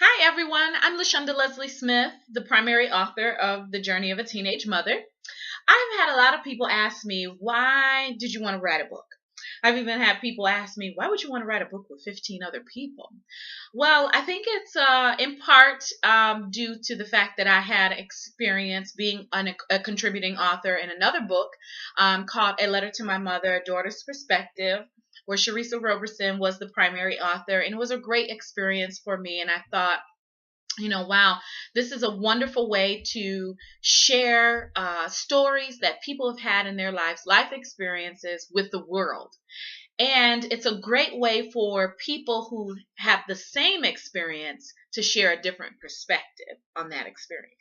Hi, everyone. I'm LaShonda Leslie Smith, the primary author of The Journey of a Teenage Mother. I've had a lot of people ask me, why did you want to write a book? I've even had people ask me, why would you want to write a book with 15 other people? Well, I think it's in part due to the fact that I had experience being a contributing author in another book called A Letter to My Mother, A Daughter's Perspective, where Sharissa Roberson was the primary author. And it was a great experience for me. And I thought, wow, this is a wonderful way to share stories that people have had in their lives, life experiences with the world. And it's a great way for people who have the same experience to share a different perspective on that experience.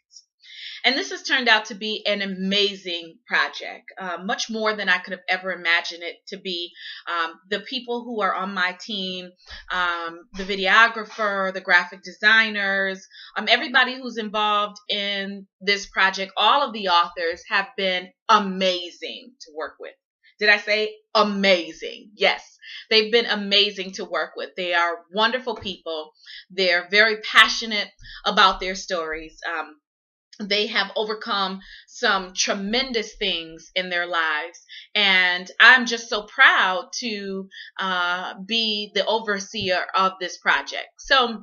And this has turned out to be an amazing project, much more than I could have ever imagined it to be. The people who are on my team, the videographer, the graphic designers, everybody who's involved in this project, all of the authors have been amazing to work with. Did I say amazing? Yes, they've been amazing to work with. They are wonderful people. They're very passionate about their stories. They have overcome some tremendous things in their lives. And I'm just so proud to be the overseer of this project. So,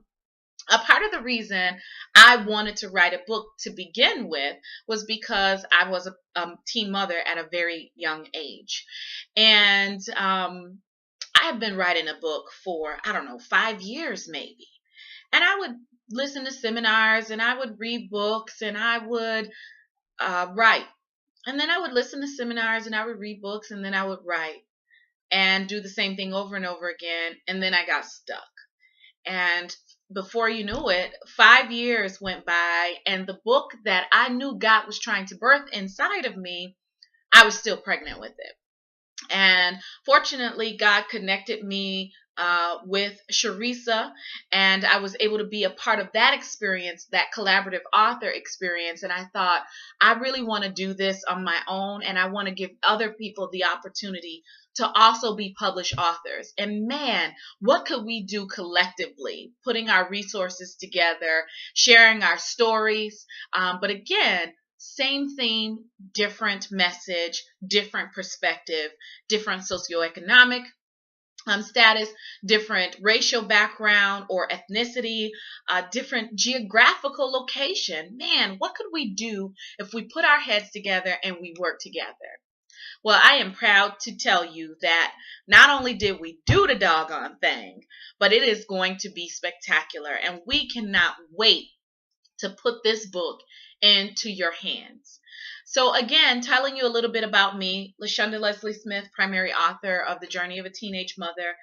a part of the reason I wanted to write a book to begin with was because I was a teen mother at a very young age. And I have been writing a book for, I don't know, 5 years maybe. And I would listen to seminars and I would read books and I would write. And then I would listen to seminars and I would read books and then I would write and do the same thing over and over again. And then I got stuck. And before you knew it, 5 years went by, and the book that I knew God was trying to birth inside of me, I was still pregnant with it. And fortunately, God connected me with Sharissa, and I was able to be a part of that experience, that collaborative author experience. And I thought, I really want to do this on my own, and I want to give other people the opportunity to also be published authors. And man, what could we do collectively, putting our resources together, sharing our stories? But again, same theme, different message, different perspective, different socioeconomic status, different racial background or ethnicity, different geographical location. Man, what could we do if we put our heads together and we work together? Well, I am proud to tell you that not only did we do the doggone thing, but it is going to be spectacular. And we cannot wait to put this book into your hands. So again, telling you a little bit about me, LaShonda Leslie Smith, primary author of The Journey of a Teenage Mother.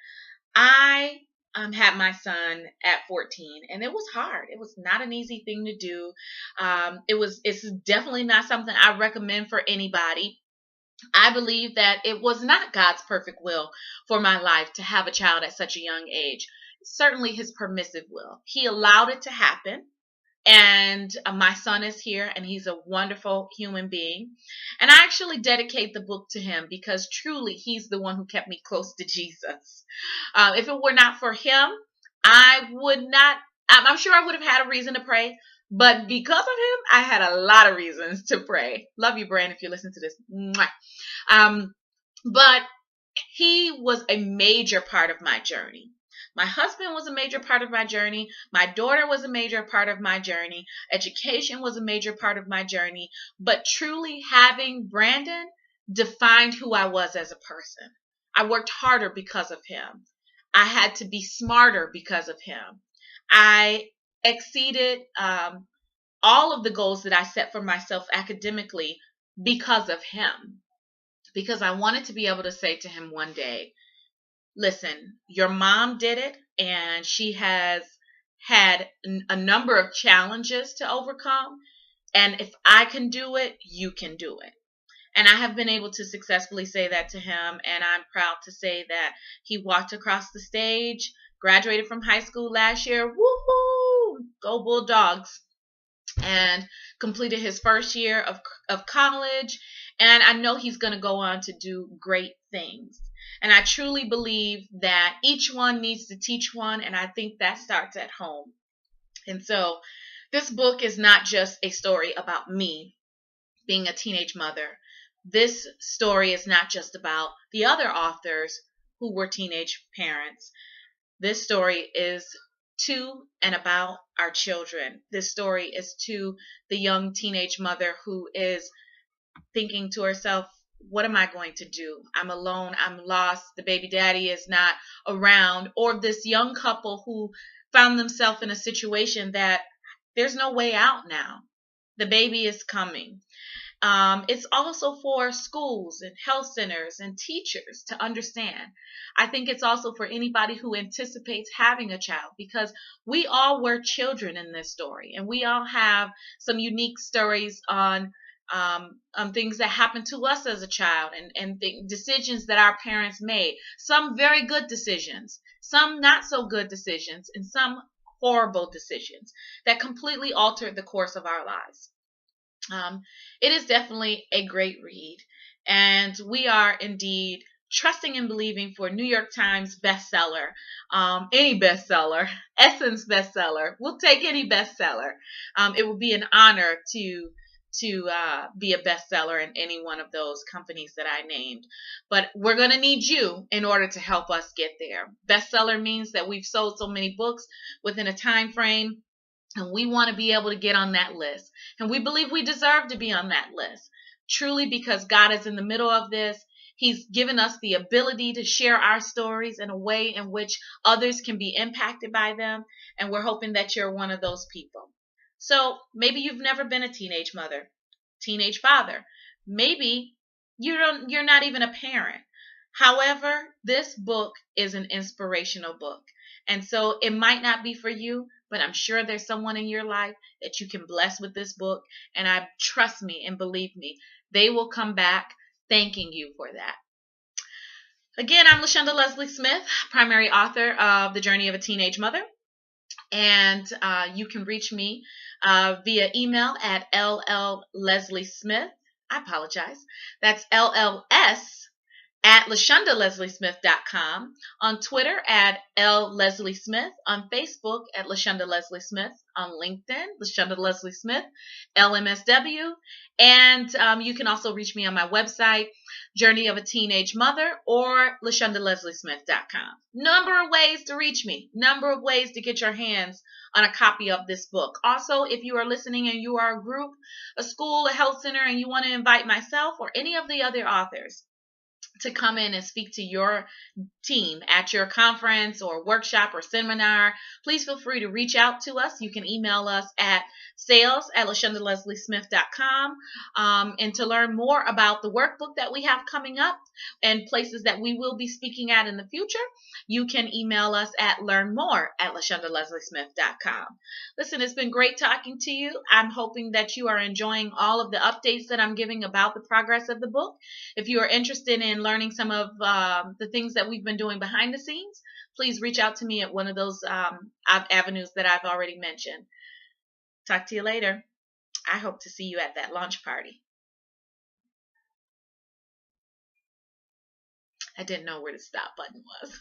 I had my son at 14, and it was hard. It was not an easy thing to do. It's definitely not something I recommend for anybody. I believe that it was not God's perfect will for my life to have a child at such a young age. Certainly his permissive will. He allowed it to happen. And my son is here, and he's a wonderful human being. And I actually dedicate the book to him because truly he's the one who kept me close to Jesus. If it were not for him, I would not, I'm sure I would have had a reason to pray. But because of him, I had a lot of reasons to pray. Love you, Brand, if you listen to this. Mwah. But he was a major part of my journey. My husband was a major part of my journey. My daughter was a major part of my journey. Education was a major part of my journey. But truly having Brandon defined who I was as a person. I worked harder because of him. I had to be smarter because of him. I exceeded all of the goals that I set for myself academically because of him. Because I wanted to be able to say to him one day, listen, your mom did it, and she has had a number of challenges to overcome. And if I can do it, you can do it. And I have been able to successfully say that to him. And I'm proud to say that he walked across the stage, graduated from high school last year. Woohoo! Go Bulldogs. And completed his first year of college. And I know he's going to go on to do great things. And I truly believe that each one needs to teach one. And I think that starts at home. And so this book is not just a story about me being a teenage mother. This story is not just about the other authors who were teenage parents. This story is to and about our children. This story is to the young teenage mother who is thinking to herself, what am I going to do? I'm alone. I'm lost. The baby daddy is not around. Or this young couple who found themselves in a situation that there's no way out now. The baby is coming. It's also for schools and health centers and teachers to understand. I think it's also for anybody who anticipates having a child, because we all were children in this story, and we all have some unique stories on things that happened to us as a child, and decisions that our parents made. Some very good decisions, some not so good decisions, and some horrible decisions that completely altered the course of our lives. Um, it is definitely a great read, and we are indeed trusting and believing for New York Times bestseller, any bestseller, Essence bestseller. We'll take any bestseller. It will be an honor to be a bestseller in any one of those companies that I named. But we're going to need you in order to help us get there. Bestseller means that we've sold so many books within a time frame, and we want to be able to get on that list. And we believe we deserve to be on that list. Truly, because God is in the middle of this. He's given us the ability to share our stories in a way in which others can be impacted by them. And we're hoping that you're one of those people. So maybe you've never been a teenage mother, teenage father. Maybe you're not even a parent. However, this book is an inspirational book. And so it might not be for you, but I'm sure there's someone in your life that you can bless with this book. And I trust me and believe me, they will come back thanking you for that. Again, I'm LaShonda Leslie Smith, primary author of The Journey of a Teenage Mother. And you can reach me via email at LLLeslieSmith. I apologize. That's LLS at LaShondaLeslieSmith.com, on Twitter at LLesliesmith, on Facebook at LaShonda Leslie Smith, on LinkedIn, LaShonda Leslie Smith, LMSW, and you can also reach me on my website, Journey of a Teenage Mother, or LaShondaLeslieSmith.com. Number of ways to reach me, number of ways to get your hands on a copy of this book. Also, if you are listening and you are a group, a school, a health center, and you want to invite myself or any of the other authors to come in and speak to your team at your conference or workshop or seminar, please feel free to reach out to us. You can email us at sales@LaShondaLeslieSmith.com. And to learn more about the workbook that we have coming up and places that we will be speaking at in the future, you can email us at learnmore@LaShondaLeslieSmith.com. Listen, it's been great talking to you. I'm hoping that you are enjoying all of the updates that I'm giving about the progress of the book. If you are interested in learning some of the things that we've been doing behind the scenes, please reach out to me at one of those avenues that I've already mentioned. Talk to you later. I hope to see you at that launch party. I didn't know where the stop button was.